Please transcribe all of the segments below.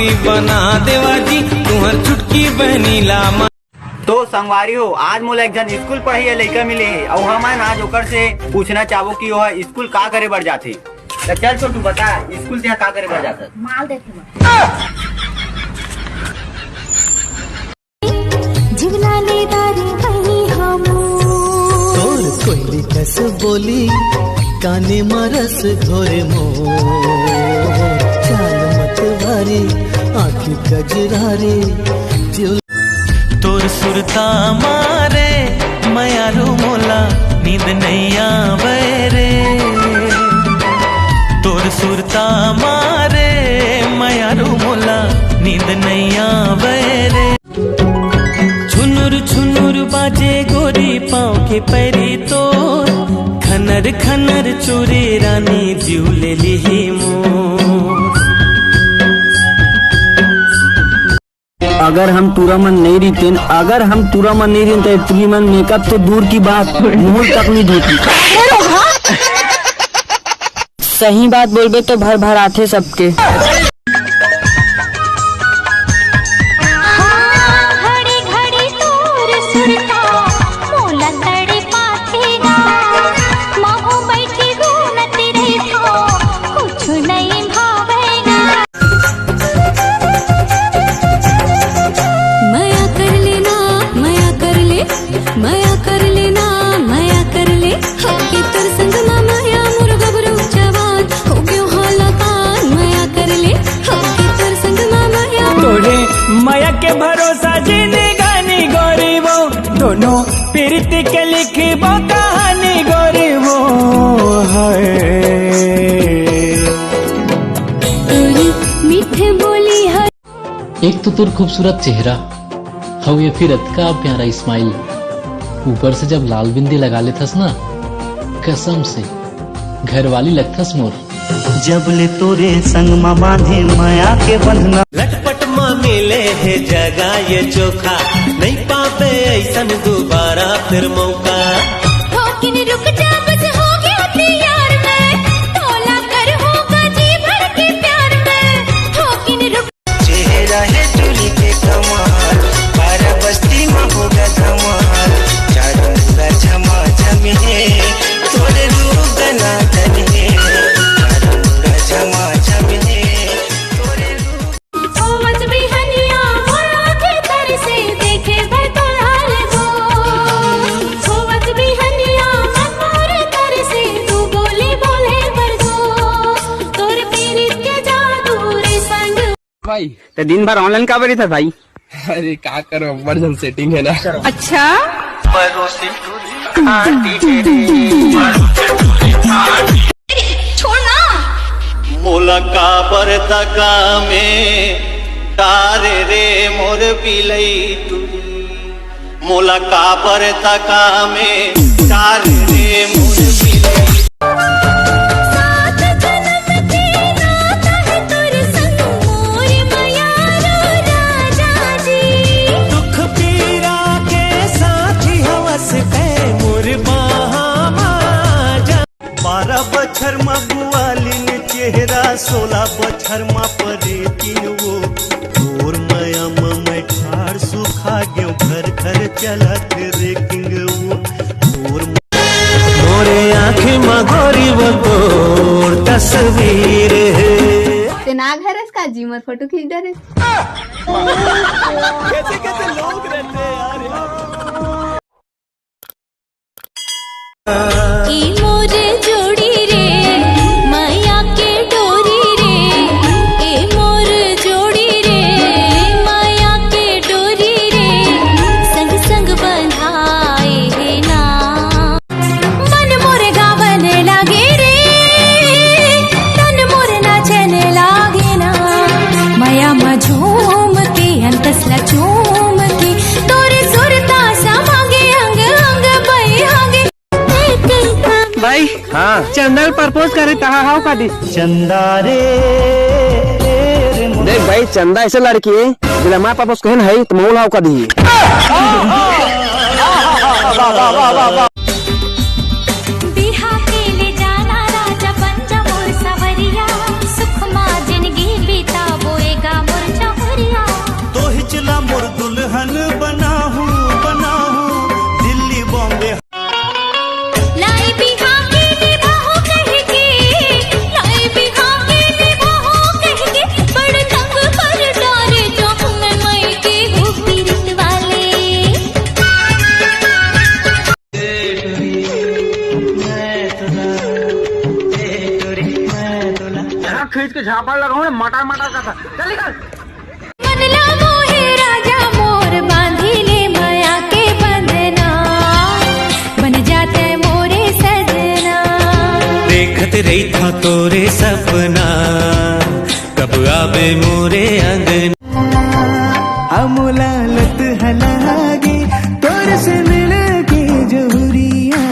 भाभी बना देवा जी तुहर चुटकी बहनी लामा। तो संगवारी हो, आज मोला एक जन स्कूल पढ़ी लड़का मिले है और हमन आज ओकर से पूछना चाहबो कि वह स्कूल का करे बढ़ जाते। तो चल छोटू बता, स्कूल से का करे बढ़ जाता? माल देखे तोर कोयली कस बोली काने मरस घोरे मोर चाल मत भारी आँखी कजरारी तोर सुरता मारे मयारू मोला नींद नहीं आवे रे। तोर सुरता मारे मयारू मोला नींद नहीं आवे रे। छुनुर छुनुर बाजे गोरी पाँव के पैरी तोर खनर खनर चोरे रानी जीव ले ली मोर। अगर हम तुरा मन नहीं रहते तो इतनी मन मेकअप तो दूर की बात मुंह तक नहीं धोती। सही बात बोलबे तो भर भर आते सबके। माया के भरोसा जीने गानी गोरी वो दोनों पीरित के लिखबो कहानी गोरी वो है। मीठे बोली है। एक तो तुर खूबसूरत चेहरा हव ये फिर अतका प्यारा स्माइल, ऊपर से जब लाल बिंदी लगा लेथस ना कसम से घर वाली लगथस मोर। जब ले तोरे संग मा बांधे माया के बंधना लटपट माँ मिले है जगह ये चोखा नहीं पावे ऐसन दोबारा फिर मौका। रुक जा बस हो गया प्यार में तोला कर होगा जी भर के प्यार में रुक। चेहरा है चोली के कमाल बारा बस्ती में होगा धमाल चारों झमा झमी है तोरे रूप गना तने झमा झमी है तोरे भाई तो दिन भर ऑनलाइन का बड़ी था भाई। अरे क्या करो, वर्जन सेटिंग है ना। अच्छा छोड़ना मोला का बरतका में तारे रे मोर बिलई तुरी। मोला का बरतका में तारे रे मोर बिलई। बछर मा बुआलिन चेहरा 16 बछर मा परे तीन वो तोर माया मैं ठाड़ सुखा गयो घर घर चलत रेकिंग वो तोर मोरे आँखें मा गोरी वो तोर तस्वीर है। ते ना घर का जी मत फोटो खींच दे रे। कैसे कैसे लोग रहते हैं यार। मोरे जोड़ी रे माया के डोरी रे ए मोर जोड़ी रे माया के डोरी रे संग संग बंधाए ना मन मोरे गावने लागे रे तन मोरे नाचने लागे ना माया मा झूम के अंतसला झूम के तोरे सुरता समागे अंग अंग बई हागे। भाई हाँ चंदल प्रपोज करे कहा हाउ का दी चंदा रे देख भाई चंदा ऐसे लड़की है जिला माँ पापा उसको है तो मोल हाउ का दी। बिहा के ले जाना राजा पंजा मोर सवरिया सुख मा जिंदगी बीता बोएगा मोर झापड़ लगाऊं मटर मटर का था। चल निकल। मनला मोहे राजा मोर बांधी ले माया के बंधना बन जाते मोरे सजना। देखत रही था तोरे सपना कब आवे मोरे अंगना। अमोला लत हलागे तोर से मिलके जहुरिया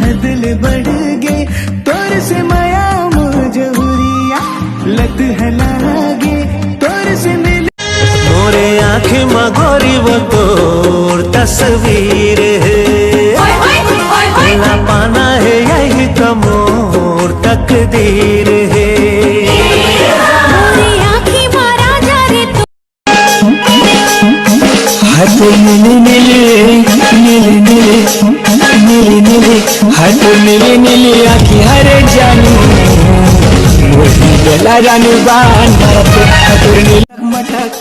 हदल बढ़ गे तोर से माया मुजहुरिया लत हलागे तोर से मिल। मोरे आँखें में गोरी वो तोर तस्वीर है पाना है यही तो मोर तकदीर है। नीले नीले नीले नीले नीले नीले हाथ नीले नीले आँखी हरे जानू मोही बेला रानू बान हाथोर नीले मटक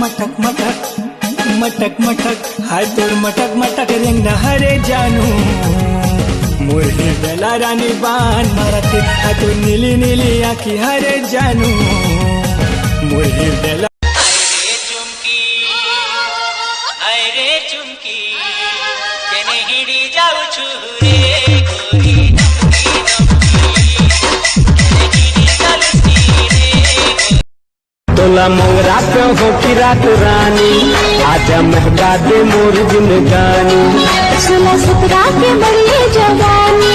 मटक मटक मटक मटक हाथोर मटक मटक रंग हरे जानू मोही बेला रानी बान मारते हाथोर नीली नीली आँखी हरे जानू मोही बेला। तोला मोगरा पे हो की रात रानी आजा महका दे मोर जिंदगानी। सुला सतरा के बड़े जवानी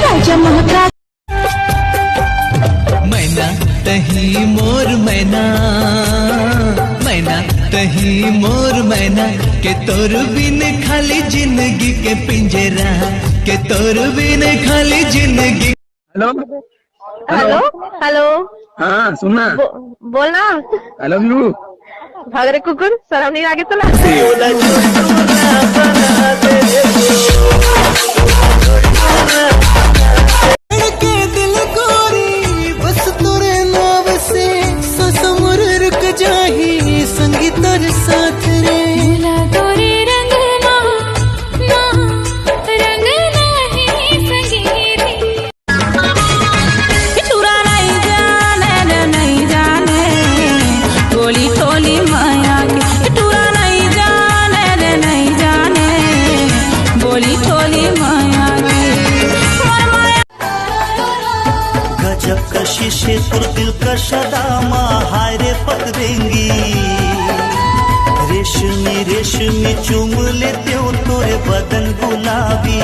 राजा महका। मैना तही मोर मैना मैना तही मोर मैना के तोर बिन खाली जिंदगी के पिंजरा के तोर बिन खाली जिंदगी। Hello hello hello. हाँ सुनना बोलना। I love you. भाग रे कुकुर शर्म नहीं आगे तुला। के दिल गोरी बस तोरे नाव से ससुर रुक जाही संगीतर साथ रे। तोरे रंग ना रंग नहीं संगीरी। टूरा नहीं जाने नहीं जाने गोली टोली माया के। टूरा नहीं जाने नहीं जाने गोली टोली माया के। गजब कशिश तुर दिल का शदामा हाय रे पकड़ेंगी रेशमी रेशमी चूम लेते हो तोरे बदन गुलाबी।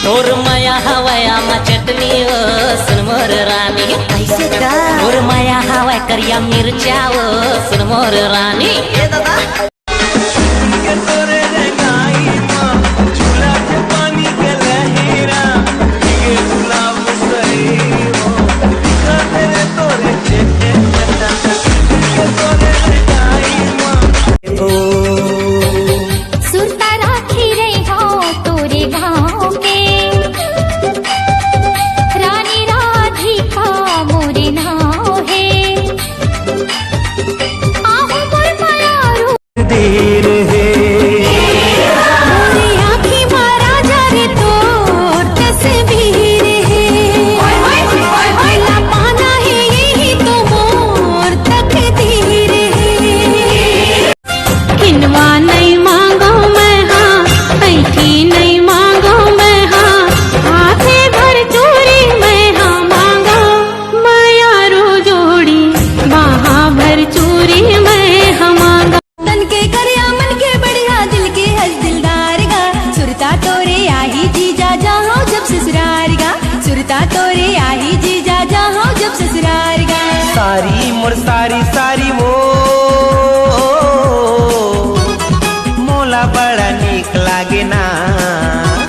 तोर माया हवाया मा चटनी ओ सुन मोर रानी। कैसे का तोर माया हवा करिया मिर्चा ओ सुन मोर रानी। सुरता राखी रही हो तोरे गाँव के रानी राधिका मोरे नाव है। आहू मोर मायारू देर है मोरे आँखी मारा जा रे तोर तस्वीर है। मिला पाना है यही तो मोर तकदीर है। किनवा नहीं मांगो मैं हाँ ऐठी नहीं मांगो मैं हाँ हाथे भर चूरी मैं हाँ मांगो मायारू जोड़ी बाहा भर चूरी मैं हाँ मांगो। तन के करिया मन के बढ़िया दिल के हज दिलदार गा सुरता तोरे आही जीजा जाओ जब ससुरार गा। सुरता तोरे आही जीजा जाओ जब ससुरार गा। सारी मुर्सा